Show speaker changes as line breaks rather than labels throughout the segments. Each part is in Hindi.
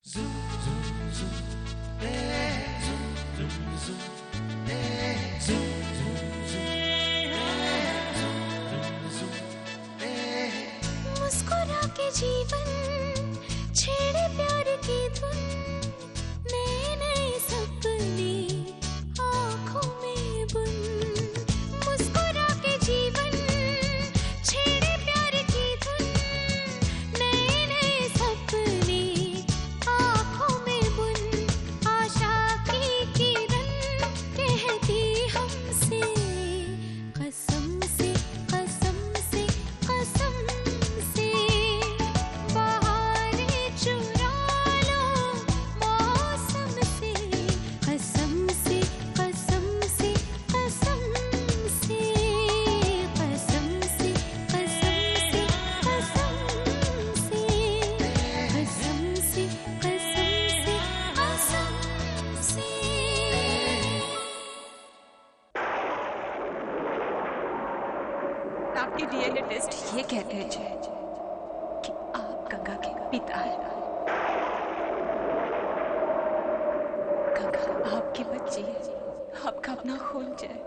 मुस्कुरा के जीवन छेड़े प्यार की धुन, नए नए सपने आँखों में बुन। मुस्कुरा के जीवन छेड़े प्यार की धुन, नए नए सपने आँखों में बुन। आशा की किरण कहती हमसे कसम से कसम से कसम से, बहारें चुरा लो मौसम से कसम से कसम से कसम से कसम से कसम से कसम से कसम से कसम से कसम से।
आपके डीएनए टेस्ट ये कहते हैं कि आप गंगा के पिता हैं। गंगा आपकी बच्ची है, आपका अपना खून है।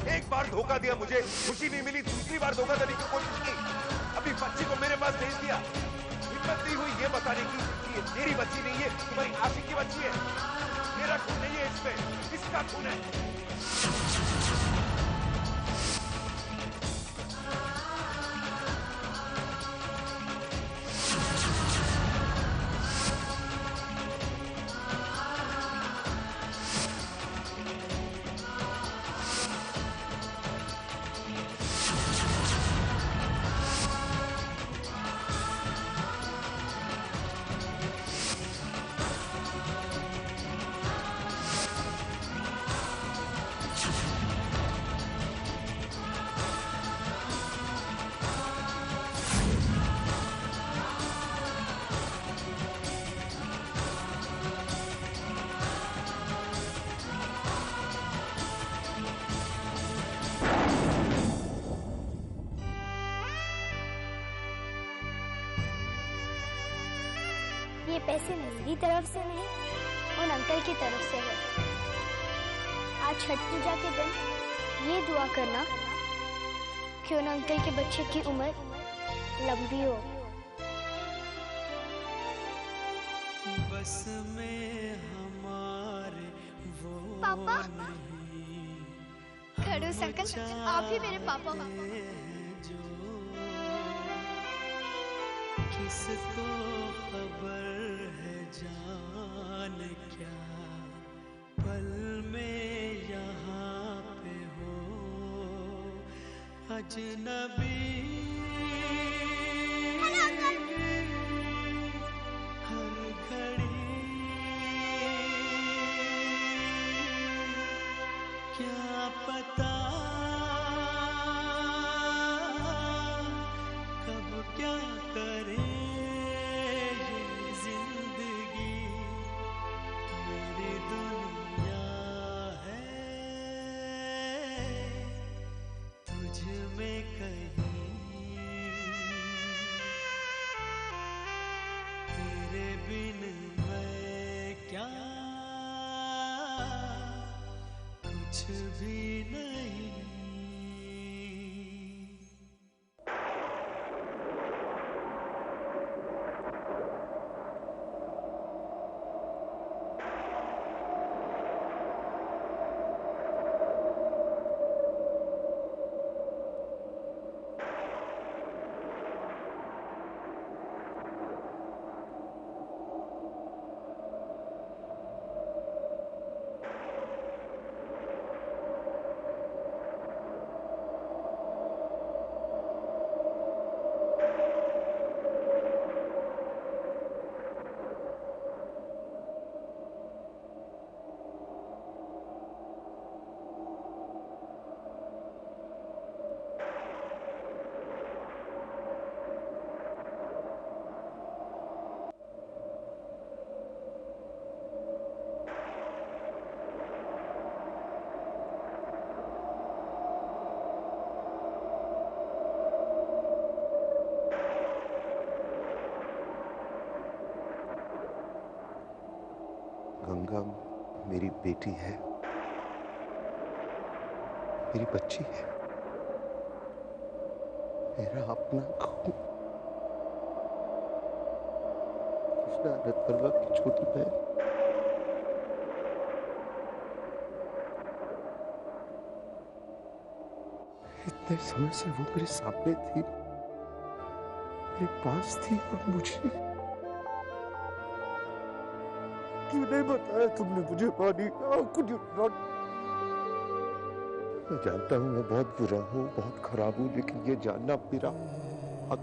एक बार धोखा दिया, मुझे खुशी नहीं मिली, दूसरी बार धोखा देने की कोशिश की, अभी बच्ची को मेरे पास भेज दिया। हिम्मत नहीं हुई ये बताने की कि ये मेरी बच्ची नहीं है, तुम्हारी आशिक की बच्ची है। मेरा खून नहीं है इसमें, इसका खून है।
ये पैसे मेरी तरफ से नहीं, उन अंकल की तरफ से है। आज छठ पूजा के दिन ये दुआ करना कि उन अंकल के बच्चे की उम्र लंबी हो।
बस में हमारे वो
पापा, खड़ूस अंकल, आप ही मेरे पापा हो।
किसको खबर है जान क्या पल में यहाँ पे हो अजनबी। हर घड़ी क्या पता कब क्या करे कुछ भी नहीं।
गंगा मेरी बेटी है, मेरी बच्ची है, मेरा अपना खून। कृष्णा रतवर्मा की छोटी बहन। इतने समय से वो मेरे सामने थी, मेरे पास थी, और मुझे क्यों नहीं बताया तुमने मुझे पानी? How could you not? मैं जानता हूँ मैं बहुत बुरा हूँ, बहुत खराब हूँ, लेकिन ये जानना मेरा हक।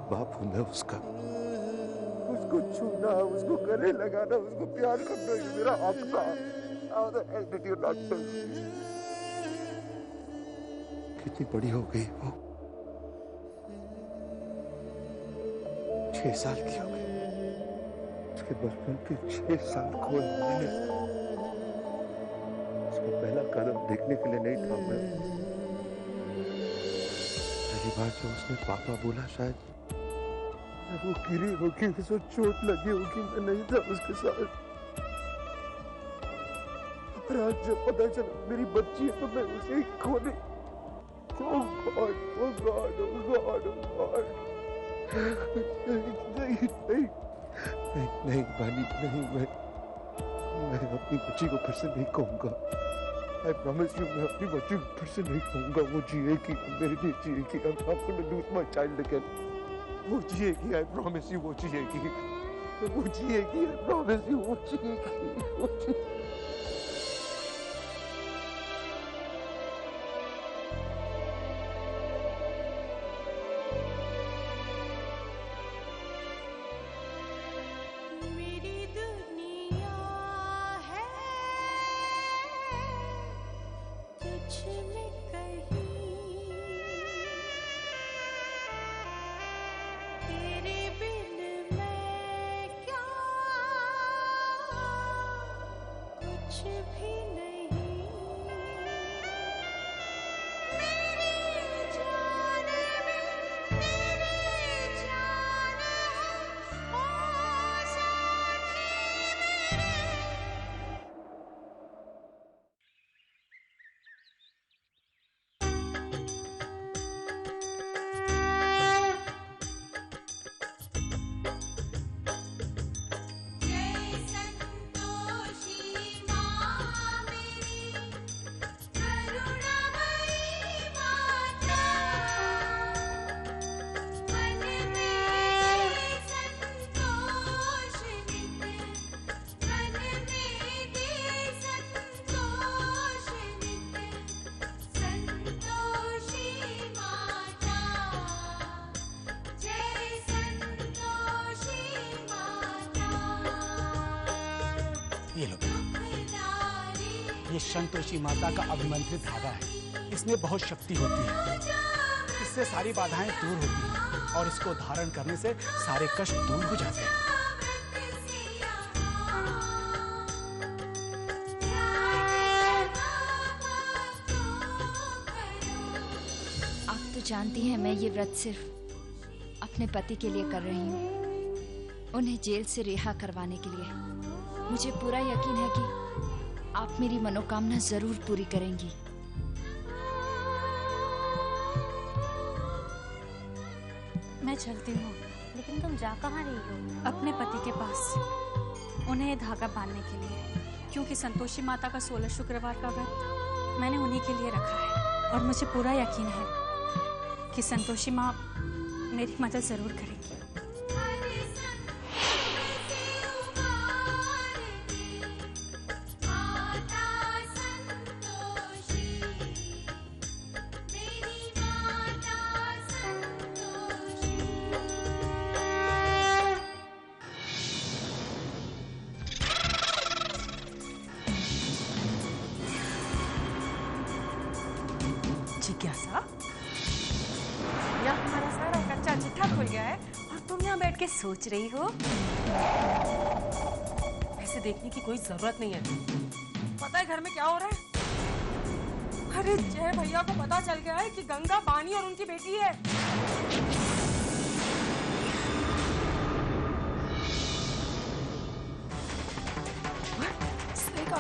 बाप हूँ मैं उसका। उसको छूना, उसको गले लगाना, उसको प्यार करना, ये मेरा हक था। How the hell did you not do? कितनी बड़ी हो गई वो? 6 साल की हो गई। उसके बचपन के 6 साल खोए मैंने। उसका पहला कदम देखने के लिए नहीं था मैं। पहली बार जब उसने पापा बोला, शायद वो गिरी होगी, उसको चोट लगी होगी, मैं नहीं था उसके साथ। और आज जब पता चला मेरी बच्ची है तो मैं उसे ही खोने। Oh God, oh God, oh God, oh God. नहीं बानी, नहीं, मैं अपनी बच्ची को फिर से नहीं कहूँगा। I promise you, मैं अपनी बच्ची को फिर से नहीं कहूँगा। वो जिएगी, मेरे लिए जिएगी। I'm not going to lose my child again. वो जिएगी, I promise you, वो जिएगी। वो जिएगी, I promise you, वो जिएगी, वो जिएगी।
ये लो, ये संतोषी माता का अभिमंत्रित धागा है। इसमें बहुत शक्ति होती है। इससे सारी बाधाएं दूर होती हैं और इसको धारण करने से सारे कष्ट दूर हो जाते हैं।
आप तो जानती हैं मैं ये व्रत सिर्फ अपने पति के लिए कर रही हूँ, उन्हें जेल से रिहा करवाने के लिए। मुझे पूरा यकीन है कि आप मेरी मनोकामना जरूर पूरी करेंगी।
मैं चलती हूँ। लेकिन तुम जा कहाँ रही हो? अपने पति के पास, उन्हें धागा बांधने के लिए, क्योंकि संतोषी माता का 16 शुक्रवार का व्रत मैंने उन्हीं के लिए रखा है और मुझे पूरा यकीन है कि संतोषी माँ मेरी मदद जरूर करेगी।
जिज्ञासा, यहाँ हमारा सारा कच्चा चिट्ठा खुल गया है और तुम यहाँ बैठ के सोच रही हो। ऐसे देखने की कोई जरूरत नहीं है। पता है घर में क्या हो रहा है? अरे जय भैया को पता चल गया है कि गंगा बानी और उनकी बेटी है।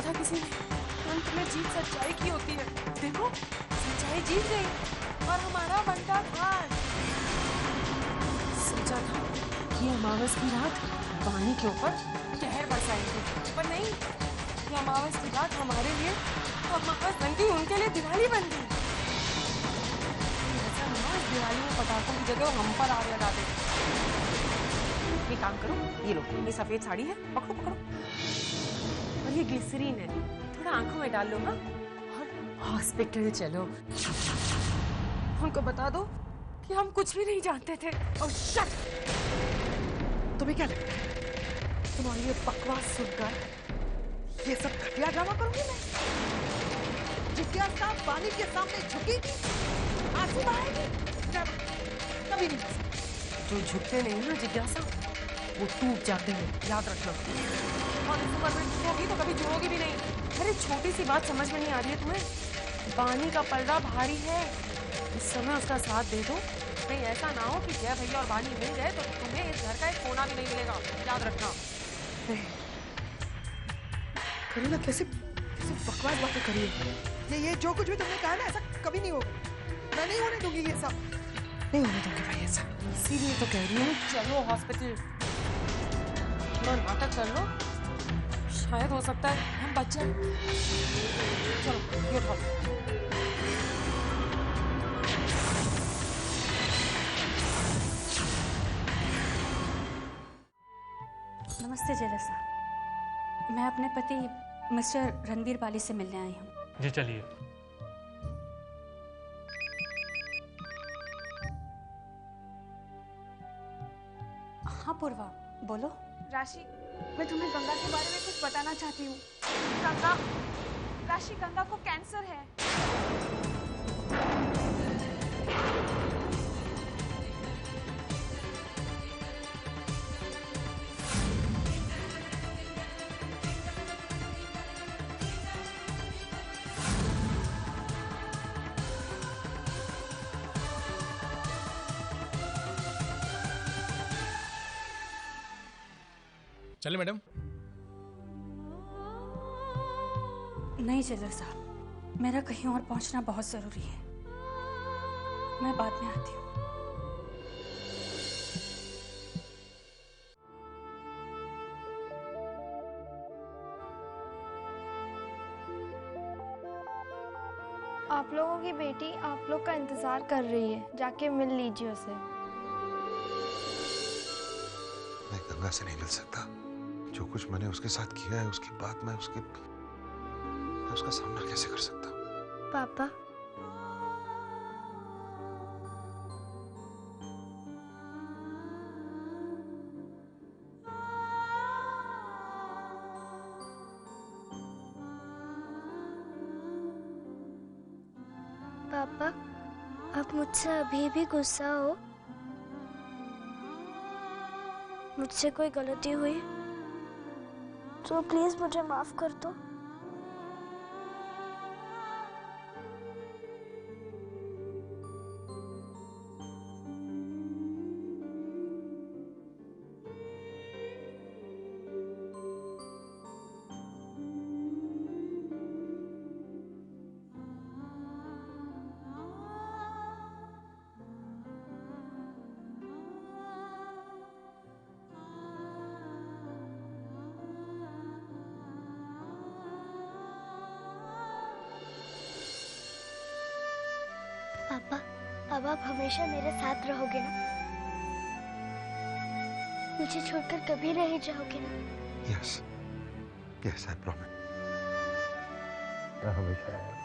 था किसी ने, अंत में जीत सच्चाई की होती है। देखो सच्चाई जीत गई और हमारा बंटा था। सोचा था कि अमावस की रात पानी के ऊपर कहर बरसाएंगे, पर नहीं, ये अमावस की रात हमारे लिए अमावस बन गई, उनके लिए दिवाली बन गई। ऐसा ना इस दिवाली में पटाखों की जगह हम पर आग लगा दे। ये काम करो, ये लो, ये सफेद साड़ी है, पकड़ो पकड़ो, और ये ग्लिसरीन है, थोड़ा आंखों में डाल लो ना, और हॉस्पिटल चलो। उनको बता दो कि हम कुछ भी नहीं जानते थे। और शट! तुम्हें क्या लगता है तुम्हारी ये बकवास सुनकर ये सब घटिया ड्रामा करूंगी मैं? जिज्ञासा पानी के सामने झुकेगी, आंसू बहाएगी? कभी नहीं हो सकता। जो झुकते नहीं ना जिज्ञासा, वो टूट जाते हैं, याद रखना। और इस उम्र में टूटोगी तो कभी जुड़ोगी भी नहीं। अरे छोटी सी बात समझ में नहीं आ रही है तुम्हें? पानी का पलड़ा भारी है, इस समय उसका साथ दे दो। कहीं ऐसा ना हो कि जय भैया और बानी मिल गए तो तुम्हें इस घर का एक कोना भी नहीं मिलेगा, याद रखना। करीना कैसे बकवास बातें करी है? ये जो कुछ भी तुमने कहा ना, ऐसा कभी नहीं होगा। मैं नहीं होने दूंगी, ये सब नहीं होने दूंगी भाई ऐसा। इसीलिए तो कह रही हूँ चलो हॉस्पिटल, थोड़ा नाटक कर लो, शायद हो सकता है हम बच जाए। चलो ये उठाओ।
नमस्ते जेलर साहब, मैं अपने पति मिस्टर रणवीर बाली से मिलने आई हूँ।
जी चलिए।
हाँ पूर्वा, बोलो।
राशि, मैं तुम्हें गंगा के बारे में कुछ बताना चाहती हूँ। राशि, गंगा को कैंसर है।
चले मैडम?
नहीं जेलर साहब, मेरा कहीं और पहुंचना बहुत जरूरी है, मैं बाद में आती हूँ।
आप लोगों की बेटी आप लोग का इंतजार कर रही है, जाके मिल लीजिए उसे।
मैं गंगा से नहीं मिल सकता। जो कुछ मैंने उसके साथ किया है, उसके बाद मैं उसका सामना कैसे कर सकता?
पापा, पापा, आप मुझसे अभी भी गुस्सा हो? मुझसे कोई गलती हुई तो प्लीज मुझे माफ कर दो। पापा, अब आप हमेशा मेरे साथ रहोगे ना? मुझे छोड़कर कभी नहीं जाओगे ना?
Yes, yes, I promise. मैं हमेशा आऊंगा।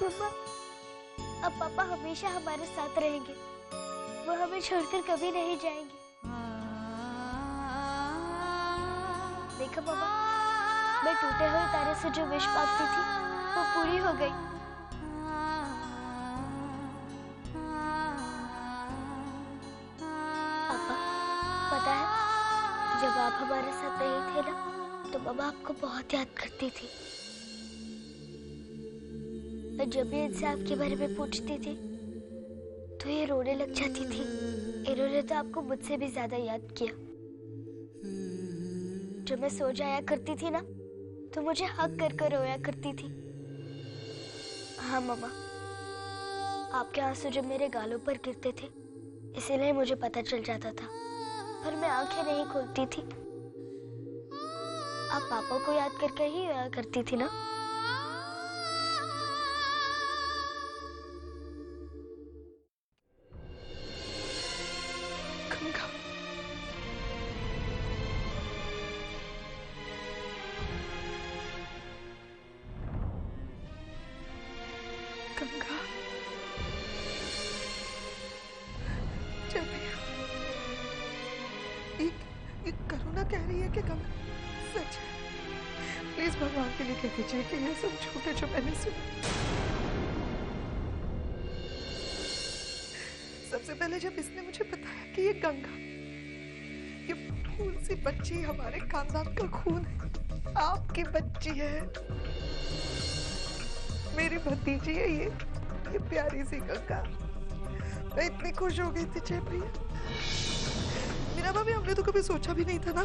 मम्मा, अब पापा हमेशा हमारे साथ रहेंगे, वो हमें छोड़कर कभी नहीं जाएंगे। देखो पापा, मैं टूटे हुए तारे से जो विश मांगती थी वो पूरी हो गई। पापा, पता है जब आप हमारे साथ नहीं थे ना, तो मम्मा आपको बहुत याद करती थी। और जब भी इनसे आपके बारे में पूछती थी तो तो ये रोने लग जाती थी। इन्होंने तो आपको मुझसे भी ज्यादा याद किया। जब मैं सो जाया करती थी ना, तो मुझे हक कर कर रोया करती थी। हाँ मम्मा, आपके आंसू जब मेरे गालों पर गिरते थे, इसीलिए मुझे पता चल जाता था, पर मैं आंखें नहीं खोलती थी। आप पापा को याद करके ही रोया करती थी ना?
गंगा, जय भैया, ये करुणा कह रही है कि गंगा सच है। प्लीज भगवान के लिए कह दीजिए कि ये सब झूठ है जो मैंने सुना। सबसे पहले जब इसने मुझे बताया कि ये गंगा, ये फूल सी बच्ची हमारे खानदान का खून है, आपकी बच्ची है, मेरी भतीजी है ये प्यारी सी गंगा, मैं इतनी खुश हो गई थी जय भैया। मेरा भाभी, हमने तो कभी सोचा भी नहीं था ना,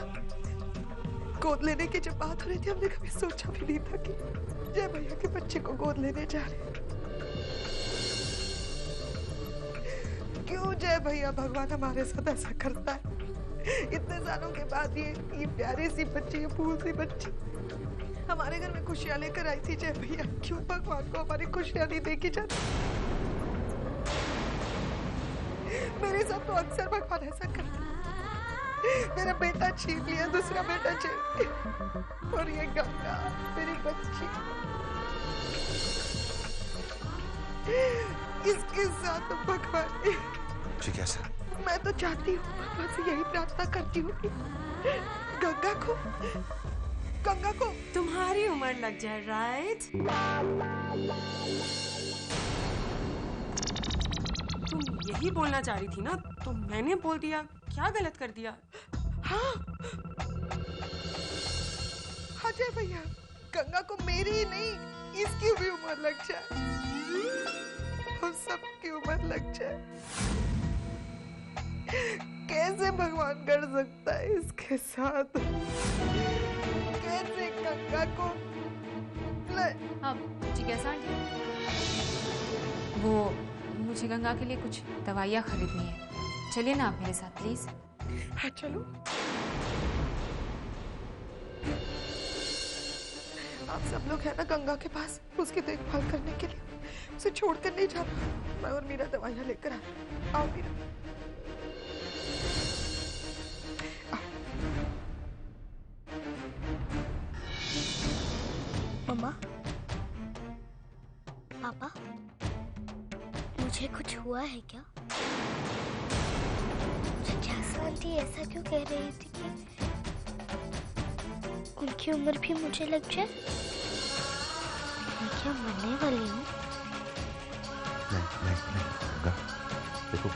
गोद लेने की जब बात हो रही थी, हमने कभी सोचा भी नहीं था कि जय भैया के बच्चे को गोद लेने जा रहे हैं। क्यों जय भैया भगवान हमारे साथ ऐसा करता है? इतने सालों के बाद ये प्यारी सी बच्ची, ये फूल सी बच्ची हमारे घर में खुशियां लेकर आई थी जय भैया। क्यों भगवान को हमारी खुशियां नहीं देखी जाती? मेरे साथ तो अक्सर भगवान ऐसा करता है। मेरा बेटा छीन लिया, दूसरा बेटा छीन लिया, और ये गंगा मेरी बच्ची, इसके साथ तो भगवान ने।
जी कैसा?
मैं तो चाहती हूँ, भगवान से यही प्रार्थना करती हूँ कि गंगा को
तुम्हारी उम्र लग जाए, राइट? तुम यही बोलना चाह रही थी ना, तो मैंने बोल दिया, क्या गलत कर दिया?
हाँ जय भैया, गंगा को मेरी ही नहीं, इसकी भी उम्र लग जाए, हम सबकी उम्र लग जाए। कैसे भगवान कर सकता है इसके साथ? कैसे गंगा को?
अब जिज्ञासा आंटी, वो मुझे गंगा के लिए कुछ दवाइयाँ खरीदनी है, चलिए ना आप मेरे साथ प्लीज।
हाँ चलो। आप सब लोग हैं ना गंगा के पास उसकी देखभाल करने के लिए, उसे छोड़कर नहीं जाना। मैं और मीरा दवाइयाँ लेकर आओ मीरा।
मम्मा, पापा, मुझे कुछ हुआ है क्या? जिज्ञासा आंटी ऐसा क्यों कह रही थी कि उनकी उम्र भी मुझे लग जाए? मैं क्या मरने वाली हूँ?
नहीं, देखो